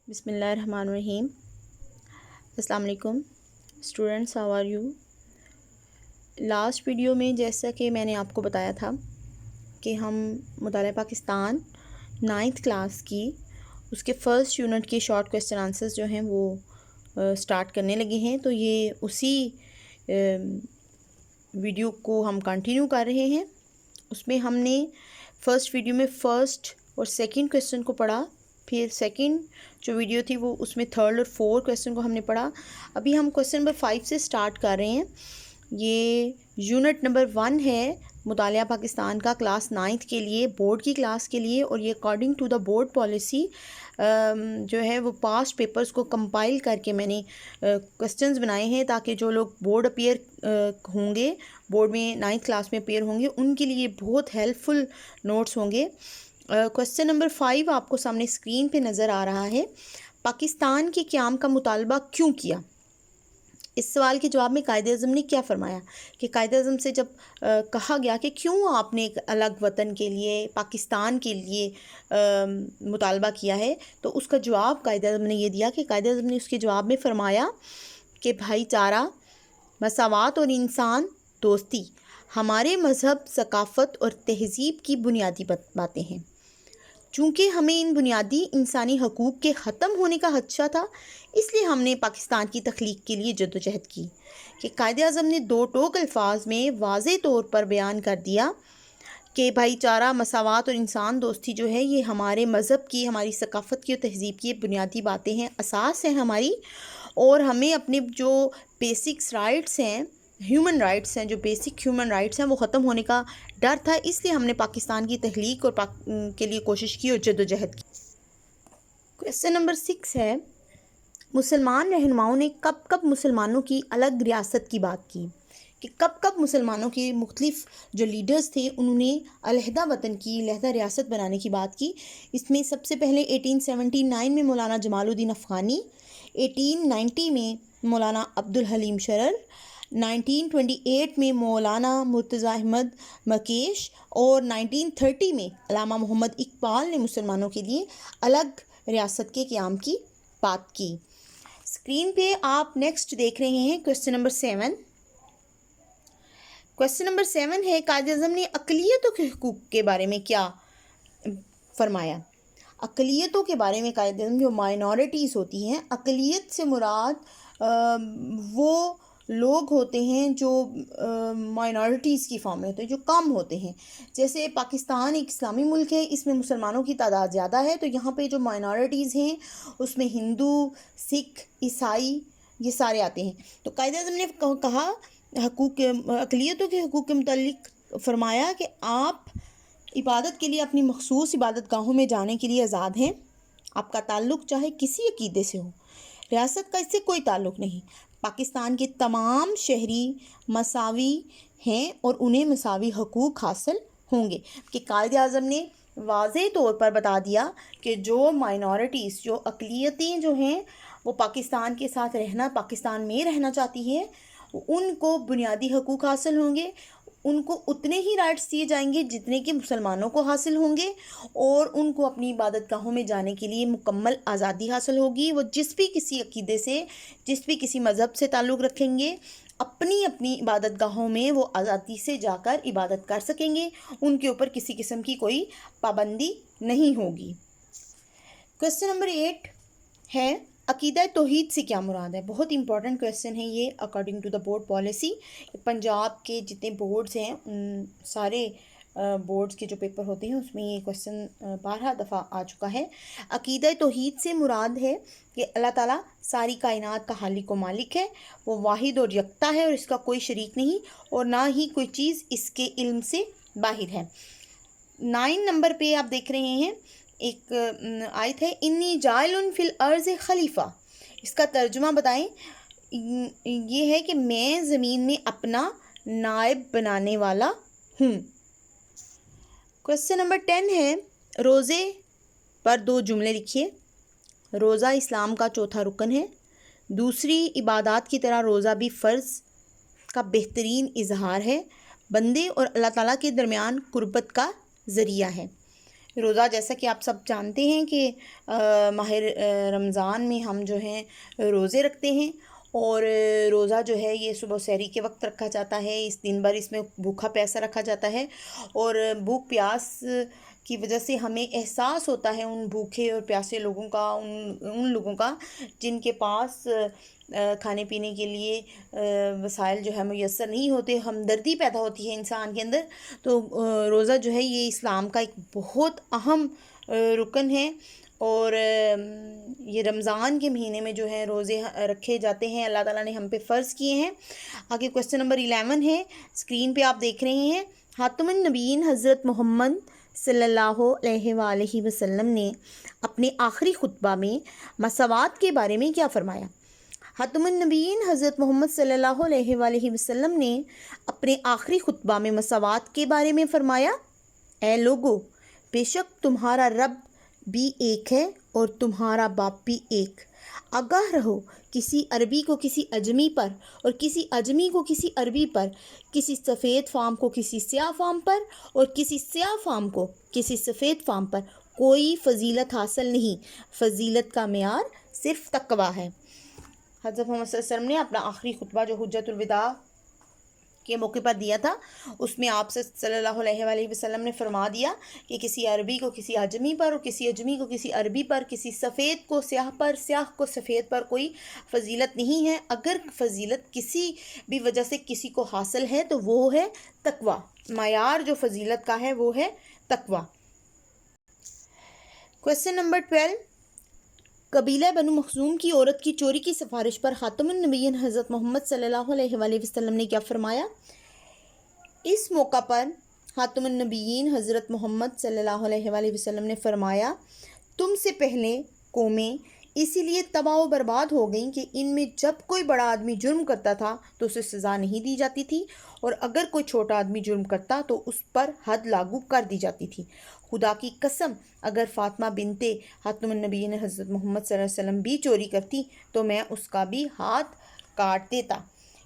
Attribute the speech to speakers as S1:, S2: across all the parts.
S1: بسم اللہ الرحمن الرحیم۔ السلام علیکم students, how are you? Last video میں جیسا کہ میں نے آپ کو بتایا تھا کہ ہم مطالعہ پاکستان 9th کلاس کی اس کے فرسٹ یونٹ کے شارٹ کویسچن آنسرز جو ہیں وہ سٹارٹ کرنے لگے ہیں، تو یہ اسی ویڈیو کو ہم کنٹینیو کر رہے ہیں۔ اس میں ہم نے فرسٹ ویڈیو میں فرسٹ اور سیکنڈ کویسچن کو پڑھا، پھر سیکنڈ جو ویڈیو تھی وہ اس میں تھرڈ اور فورتھ کویسچن کو ہم نے پڑھا۔ ابھی ہم کویسچن نمبر 5 سے سٹارٹ کر رہے ہیں۔ یہ یونٹ نمبر 1 ہے مطالعہ پاکستان کا کلاس 9th کے لیے، بورڈ کی کلاس کے لیے، اور یہ according to the board policy جو ہے وہ پاسٹ پیپرز کو کمپائل کر کے میں نے کویسچنز بنائے ہیں تاکہ جو لوگ بورڈ اپیئر ہوں گے، بورڈ میں 9th کلاس میں اپیئر ہوں گے، ان کے لیے بہت ہیلپ فل نوٹس ہوں گے۔ کویسچن نمبر 5 آپ کو سامنے اسکرین پہ نظر آ رہا ہے۔ پاکستان کے قیام کا مطالبہ کیوں کیا؟ اس سوال کے جواب میں قائد اعظم نے کیا فرمایا کہ قائد اعظم سے جب کہا گیا کہ کیوں آپ نے ایک الگ وطن کے لیے، پاکستان کے لیے مطالبہ کیا ہے، تو اس کا جواب قائد اعظم نے یہ دیا کہ قائد اعظم نے اس کے جواب میں فرمایا کہ بھائی چارہ، مساوات اور انسان دوستی ہمارے مذہب، ثقافت اور تہذیب کی بنیادی باتیں ہیں۔ چونکہ ہمیں ان بنیادی انسانی حقوق کے ختم ہونے کا خدشہ تھا، اس لیے ہم نے پاکستان کی تخلیق کے لیے جدوجہد کی۔ کہ قائد اعظم نے 2 ٹوک الفاظ میں واضح طور پر بیان کر دیا کہ بھائی چارہ، مساوات اور انسان دوستی جو ہے یہ ہمارے مذہب کی، ہماری ثقافت کی اور تہذیب کی بنیادی باتیں ہیں، اساس ہیں ہماری، اور ہمیں اپنے جو بیسکس رائٹس ہیں، ہیومن رائٹس ہیں، جو بیسک ہیومن رائٹس ہیں وہ ختم ہونے کا ڈر تھا، اس لیے ہم نے پاکستان کی تخلیق اور کے لیے کوشش کی اور جدوجہد کی۔ کویسچن نمبر 6 ہے، مسلمان رہنماؤں نے کب کب مسلمانوں کی الگ ریاست کی بات کی؟ کہ کب کب مسلمانوں کے مختلف جو لیڈرز تھے انہوں نے علیحدہ وطن کی، علیحدہ ریاست بنانے کی بات کی؟ اس میں سب سے پہلے 1879 میں مولانا جمال الدین افغانی، 1890 میں مولانا عبدالحلیم شرر، 1928 میں مولانا مرتضی احمد مکیش، اور 1930 میں علامہ محمد اقبال نے مسلمانوں کے لیے الگ ریاست کے قیام کی بات کی۔ اسکرین پہ آپ نیکسٹ دیکھ رہے ہیں کویسچن نمبر 7۔ کویسچن نمبر 7 ہے، قائد اعظم نے اقلیتوں کے حقوق کے بارے میں کیا فرمایا؟ اقلیتوں کے بارے میں قائد اعظم، جو مائنورٹیز ہوتی ہیں، اقلیت سے مراد وہ لوگ ہوتے ہیں جو مائنورٹیز کی فارم میں ہوتے ہیں، جو کم ہوتے ہیں۔ جیسے پاکستان ایک اسلامی ملک ہے، اس میں مسلمانوں کی تعداد زیادہ ہے، تو یہاں پہ جو مائنورٹیز ہیں اس میں ہندو، سکھ، عیسائی، یہ سارے آتے ہیں۔ تو قائد اعظم نے کہا اقلیتوں کے حقوق کے متعلق فرمایا کہ آپ عبادت کے لیے اپنی مخصوص عبادت گاہوں میں جانے کے لیے آزاد ہیں، آپ کا تعلق چاہے کسی عقیدے سے ہو، ریاست کا اس سے کوئی تعلق نہیں۔ پاکستان کے تمام شہری مساوی ہیں اور انہیں مساوی حقوق حاصل ہوں گے۔ کہ قائد اعظم نے واضح طور پر بتا دیا کہ جو مائنورٹیز، جو اقلیتیں جو ہیں وہ پاکستان کے ساتھ رہنا، پاکستان میں رہنا چاہتی ہیں، ان کو بنیادی حقوق حاصل ہوں گے، ان کو اتنے ہی رائٹس دیے جائیں گے جتنے کہ مسلمانوں کو حاصل ہوں گے، اور ان کو اپنی عبادت گاہوں میں جانے کے لیے مکمل آزادی حاصل ہوگی۔ وہ جس بھی کسی عقیدے سے، جس بھی کسی مذہب سے تعلق رکھیں گے، اپنی عبادت گاہوں میں وہ آزادی سے جا کر عبادت کر سکیں گے، ان کے اوپر کسی قسم کی کوئی پابندی نہیں ہوگی۔ کویسچن نمبر 8 ہے، عقیدہ توحید سے کیا مراد ہے؟ بہت امپورٹنٹ کویسچن ہے یہ، according to the board policy. Punjab کے جتنے بورڈز ہیں ان سارے بورڈز کے جو پیپر ہوتے ہیں اس میں یہ کویسچن 12 دفعہ آ چکا ہے۔ عقیدہ توحید سے مراد ہے کہ اللہ تعالیٰ ساری کائنات کا خالق و مالک ہے، وہ واحد اور یکتا ہے اور اس کا کوئی شریک نہیں، اور نہ ہی کوئی چیز اس کے علم سے باہر ہے۔ 9 نمبر پہ آپ دیکھ رہے ہیں ایک آیت ہے، انی جاعل فی الارض خلیفہ، اس کا ترجمہ بتائیں۔ یہ ہے کہ میں زمین میں اپنا نائب بنانے والا ہوں۔ کویسچن نمبر 10 ہے، روزے پر 2 جملے لکھیے۔ روزہ اسلام کا چوتھا رکن ہے، دوسری عبادات کی طرح روزہ بھی فرض کا بہترین اظہار ہے، بندے اور اللہ تعالیٰ کے درمیان قربت کا ذریعہ ہے۔ روزہ جیسا کہ آپ سب جانتے ہیں کہ ماہ رمضان میں ہم جو ہیں روزے رکھتے ہیں، اور روزہ جو ہے یہ صبح سحری کے وقت رکھا جاتا ہے، اس دن بھر اس میں بھوکا پیاسا رکھا جاتا ہے، اور بھوک پیاس کی وجہ سے ہمیں احساس ہوتا ہے ان بھوکے اور پیاسے لوگوں کا، ان لوگوں کا جن کے پاس کھانے پینے کے لیے وسائل جو ہے میسر نہیں ہوتے، ہمدردی پیدا ہوتی ہے انسان کے اندر۔ تو روزہ جو ہے یہ اسلام کا ایک بہت اہم رکن ہے، اور یہ رمضان کے مہینے میں جو ہے روزے رکھے جاتے ہیں، اللہ تعالیٰ نے ہم پہ فرض کیے ہیں۔ آگے کویسچن نمبر 11 ہے، اسکرین پہ آپ دیکھ رہے ہیں۔ خاتم النبیین حضرت محمد صلی اللہ علیہ وآلہ وسلم نے اپنے آخری خطبہ میں مساوات کے بارے میں کیا فرمایا؟ خاتم النبیین حضرت محمد صلی اللہ علیہ وآلہ وسلم نے اپنے آخری خطبہ میں مساوات کے بارے میں فرمایا، اے لوگو، بے شک تمہارا رب بھی ایک ہے اور تمہارا باپ بھی ایک۔ آگاہ رہو، کسی عربی کو کسی اجمی پر اور کسی اجمی کو کسی عربی پر، کسی سفید فام کو کسی سیاہ فام پر اور کسی سیاہ فام کو کسی سفید فام پر کوئی فضیلت حاصل نہیں، فضیلت کا معیار صرف تقویٰ ہے۔ حضرت محمد صلی اللہ علیہ وسلم نے اپنا آخری خطبہ جو حجۃ الوداع کے موقع پر دیا تھا، اس میں آپ صلی اللہ علیہ وآلہ وسلم نے فرما دیا کہ کسی عربی کو کسی اجمی پر اور کسی اجمی کو کسی عربی پر، کسی سفید کو سیاہ پر، سیاہ کو سفید پر کوئی فضیلت نہیں ہے۔ اگر فضیلت کسی بھی وجہ سے کسی کو حاصل ہے تو وہ ہے تقویٰ، معیار جو فضیلت کا ہے وہ ہے تقویٰ۔ کویسچن نمبر 12، قبیلہ بنو مخزوم کی عورت کی چوری کی سفارش پر خاتم النبیین حضرت محمد صلی اللہ علیہ وآلہ وسلم نے کیا فرمایا؟ اس موقع پر خاتم النبیین حضرت محمد صلی اللہ علیہ وآلہ وسلم نے فرمایا، تم سے پہلے قومیں اسی لیے تباہ و برباد ہو گئیں کہ ان میں جب کوئی بڑا آدمی جرم کرتا تھا تو اسے سزا نہیں دی جاتی تھی، اور اگر کوئی چھوٹا آدمی جرم کرتا تو اس پر حد لاگو کر دی جاتی تھی۔ خدا کی قسم، اگر فاطمہ بنت خاتم النبیین حضرت محمد صلی اللہ علیہ وسلم بھی چوری کرتی تو میں اس کا بھی ہاتھ کاٹ دیتا۔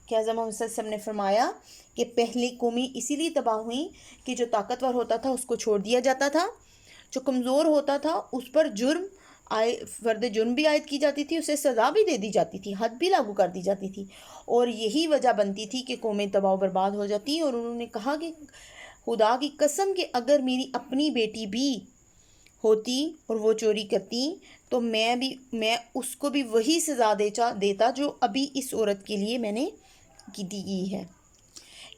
S1: کہ حضرت محمد صلی اللہ علیہ وسلم نے فرمایا کہ پہلی قومی اسی لیے تباہ ہوئیں کہ جو طاقتور ہوتا تھا اس کو چھوڑ دیا جاتا تھا، جو کمزور ہوتا تھا اس پر فرد جرم بھی عائد کی جاتی تھی، اسے سزا بھی دے دی جاتی تھی، حد بھی لاگو کر دی جاتی تھی، اور یہی وجہ بنتی تھی کہ قومیں تباہ و برباد ہو جاتی۔ اور انہوں نے کہا کہ خدا کی قسم کہ اگر میری اپنی بیٹی بھی ہوتی اور وہ چوری کرتی تو میں اس کو بھی وہی سزا دیتا جو ابھی اس عورت کے لیے میں نے دی گئی ہے۔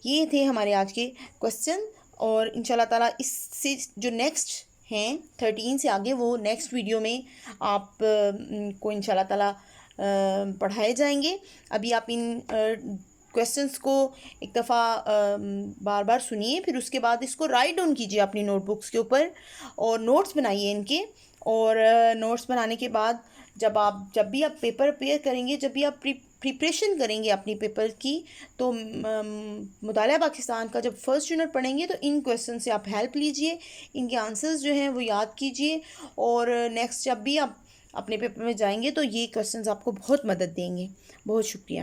S1: یہ تھے ہمارے آج کے کویسچن، اور انشاءاللہ تعالیٰ اس سے جو نیکسٹ ہیں 13 سے آگے وہ نیکسٹ ویڈیو میں آپ کو انشاءاللہ تعالیٰ پڑھائے جائیں گے۔ ابھی آپ ان کویسچنس کو ایک دفعہ بار بار سنیے، پھر اس کے بعد اس کو رائٹ ڈاؤن کیجیے اپنی نوٹ بکس کے اوپر اور نوٹس بنائیے ان کے، اور نوٹس بنانے کے بعد جب بھی آپ پیپر اپیئر کریں گے، جب بھی آپ پریپریشن کریں گے اپنی پیپر کی، تو مطالعہ پاکستان کا جب فرسٹ یونٹ پڑھیں گے تو ان کویسچن سے آپ ہیلپ لیجئے، ان کے آنسرز جو ہیں وہ یاد کیجئے، اور نیکسٹ جب بھی آپ اپنے پیپر میں جائیں گے تو یہ کویسچنز آپ کو بہت مدد دیں گے۔ بہت شکریہ۔